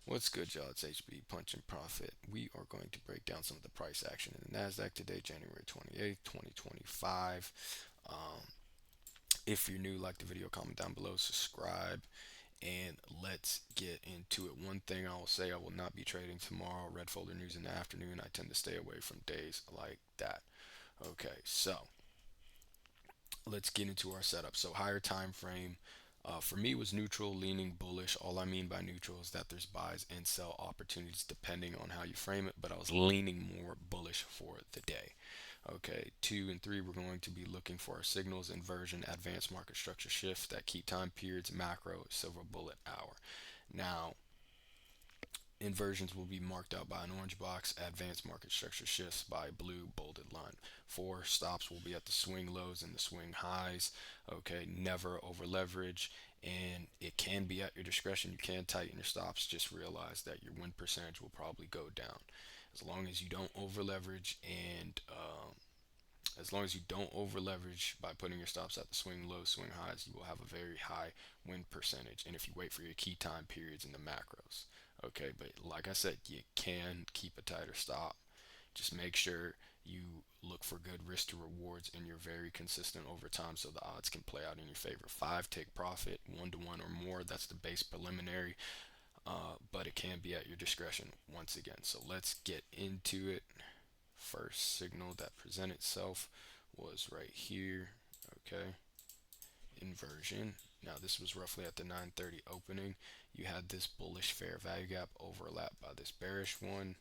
What's good, y'all? It's HB Punch and Profit. We are going to break down some of the price action in the NASDAQ today, January 28th, 2025. Um, if you're new, like the video, comment down below, subscribe, and let's get into it. One thing I will say, I will not be trading tomorrow. Red folder news in the afternoon. I tend to stay away from days like that. Okay, so let's get into our setup. So higher time frame for me was neutral, leaning bullish. All I mean by neutral is that there's buys and sell opportunities depending on how you frame it, but I was leaning more bullish for the day. Okay, two and three, we're going to be looking for our signals, inversion, advanced market structure shift, that key time periods, macro, silver bullet hour. Now, inversions will be marked out by an orange box, advanced market structure shifts by blue bolded line. Four stops will be at the swing lows and the swing highs. Okay, never over leverage, and it can be at your discretion. You can tighten your stops. Just realize that your win percentage will probably go down as long as you don't over leverage and as long as you don't over leverage by putting your stops at the swing lows, swing highs, you will have a very high win percentage. And if you wait for your key time periods in the macros, okay, but like I said, you can keep a tighter stop. Just make sure you look for good risk to rewards and you're very consistent over time so the odds can play out in your favor. Five, take profit, 1 to 1 or more. That's the base preliminary, but it can be at your discretion once again. So let's get into it. First signal that present itself was right here. Okay, inversion. Now this was roughly at the 9:30 opening. You had this bullish fair value gap overlapped by this bearish one,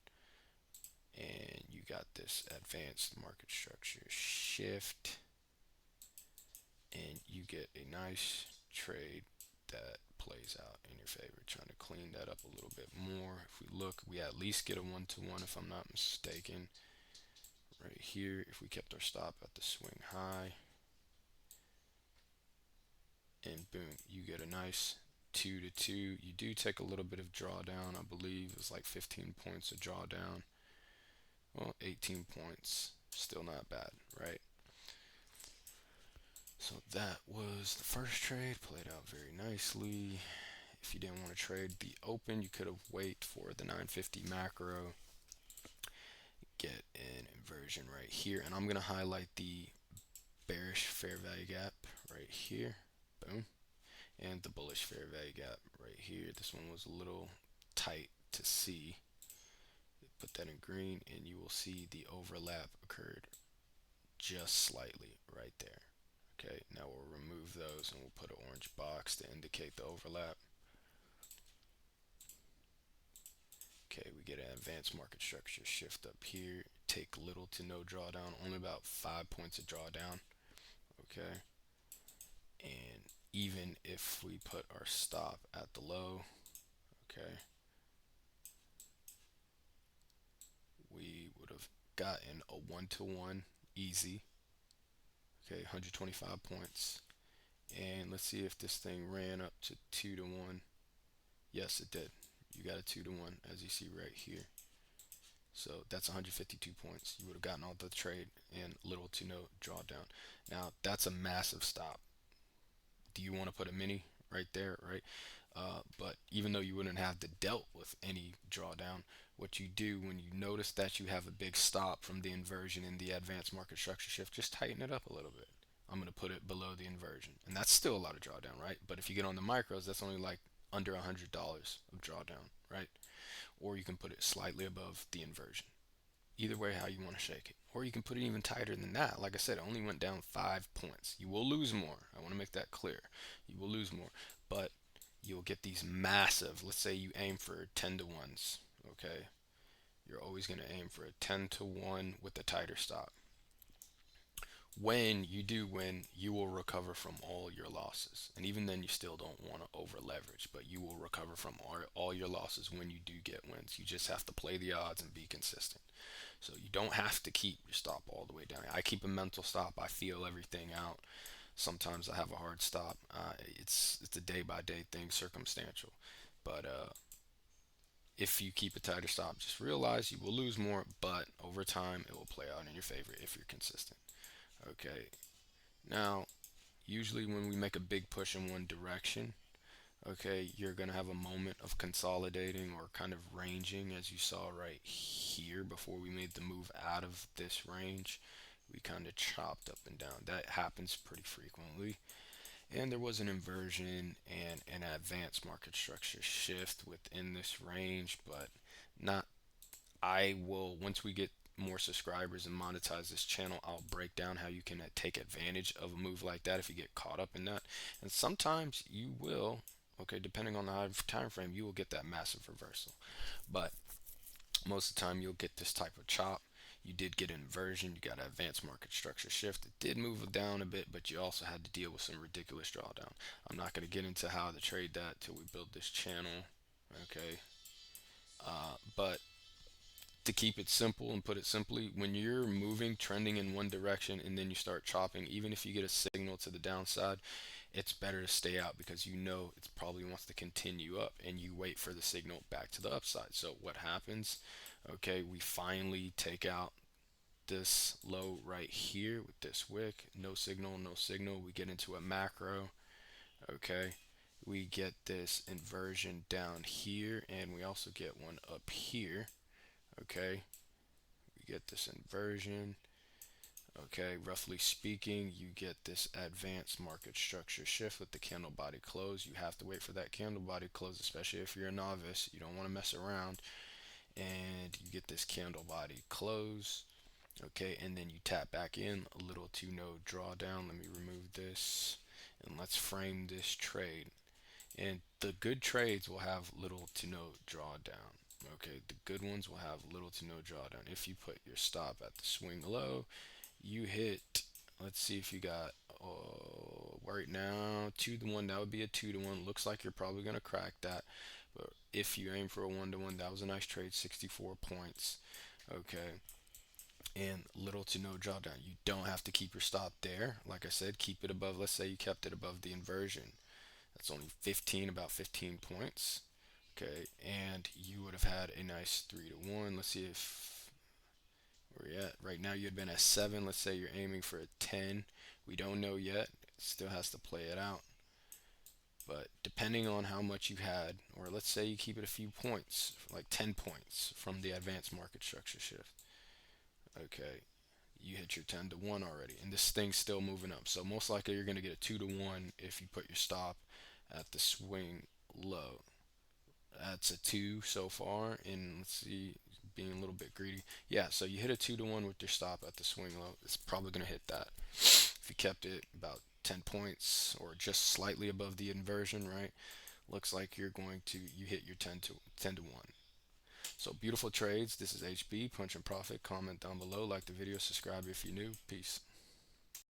and you got this advanced market structure shift, and you get a nice trade that plays out in your favor. Trying to clean that up a little bit more. If we look, we at least get a 1 to 1 if I'm not mistaken. Right here, if we kept our stop at the swing high, and boom, you get a nice 2 to 2. You do take a little bit of drawdown. I believe it's like 15 points of drawdown. Well, 18 points, still not bad, right? So that was the first trade, played out very nicely. If you didn't want to trade the open, you could have waited for the 950 macro, get an inversion right here, and I'm going to highlight the bearish fair value gap right here. Boom. And the bullish fair value gap right here. This one was a little tight to see. Put that in green and you will see the overlap occurred just slightly right there. Okay, now we'll remove those and we'll put an orange box to indicate the overlap. Okay, we get an advanced market structure shift up here. Take little to no drawdown, only about 5 points of drawdown. Okay, and even if we put our stop at the low, okay, we would have gotten a 1 to 1 easy. Okay, 125 points. And let's see if this thing ran up to 2 to 1. Yes, it did. You got a 2 to 1 as you see right here. So that's 152 points. You would have gotten all the trade and little to no drawdown. Now that's a massive stop. Do you want to put a mini right there, right? But even though you wouldn't have to dealt with any drawdown, what you do when you notice that you have a big stop from the inversion in the advanced market structure shift, just tighten it up a little bit. I'm going to put it below the inversion, and that's still a lot of drawdown, right? But if you get on the micros, that's only like under $100 of drawdown, right? Or you can put it slightly above the inversion. Either way, how you want to shake it. Or you can put it even tighter than that. Like I said, it only went down 5 points. You will lose more. I want to make that clear. You will lose more, but you'll get these massive. Let's say you aim for 10 to 1s. Okay, you're always going to aim for a 10 to 1 with a tighter stop. When you do win, you will recover from all your losses. And even then, you still don't want to over leverage, but you will recover from all your losses when you do get wins. You just have to play the odds and be consistent. So you don't have to keep your stop all the way down. I keep a mental stop. I feel everything out. Sometimes I have a hard stop. It's a day by day thing, circumstantial. But if you keep a tighter stop, just realize you will lose more, but over time it will play out in your favor if you're consistent. Okay. Now, usually when we make a big push in one direction, Okay, you're gonna have a moment of consolidating or kind of ranging, as you saw right here before we made the move out of this range. We kind of chopped up and down. That happens pretty frequently. And there was an inversion and an advanced market structure shift within this range, but not. I will, once we get more subscribers and monetize this channel, I'll break down how you can take advantage of a move like that if you get caught up in that. And sometimes you will, okay, depending on the time frame, you will get that massive reversal. But most of the time, you'll get this type of chop. You did get an inversion, you got an advanced market structure shift. It did move down a bit, but you also had to deal with some ridiculous drawdown. I'm not going to get into how to trade that till we build this channel, okay? But to keep it simple and put it simply, when you're moving, trending in one direction, and then you start chopping, even if you get a signal to the downside, it's better to stay out because you know it probably wants to continue up and you wait for the signal back to the upside. So what happens? Okay, we finally take out this low right here with this wick. No signal, no signal. We get into a macro. Okay, we get this inversion down here, and we also get one up here. Okay, we get this inversion. Okay, roughly speaking, you get this advanced market structure shift with the candle body close. You have to wait for that candle body close, especially if you're a novice. You don't want to mess around. And you get this candle body close. Okay, and then you tap back in, a little to no drawdown. Let me remove this and let's frame this trade. And the good trades will have little to no drawdown. Okay, the good ones will have little to no drawdown. If you put your stop at the swing low, you hit, let's see if you got, right now, 2 to 1. That would be a 2 to 1. Looks like you're probably going to crack that. But if you aim for a 1 to 1, that was a nice trade, 64 points. Okay, and little to no drawdown. You don't have to keep your stop there. Like I said, keep it above. Let's say you kept it above the inversion. That's only 15, about 15 points. Okay, and you would have had a nice 3 to 1. Let's see if where you at. Right now, you had been at 7. Let's say you're aiming for a 10. We don't know yet. It still has to play it out. But depending on how much you had, or let's say you keep it a few points, like 10 points from the advanced market structure shift. Okay, you hit your 10 to 1 already, and this thing's still moving up. So most likely you're going to get a 2 to 1 if you put your stop at the swing low. That's a 2 so far, and let's see, being a little bit greedy. Yeah, so you hit a 2 to 1 with your stop at the swing low. It's probably going to hit that. If you kept it about 10 points or just slightly above the inversion, right? Looks like you hit your 10 to 1. So beautiful trades. This is HB, Punch and Profit. Comment down below, like the video, subscribe if you're new. Peace.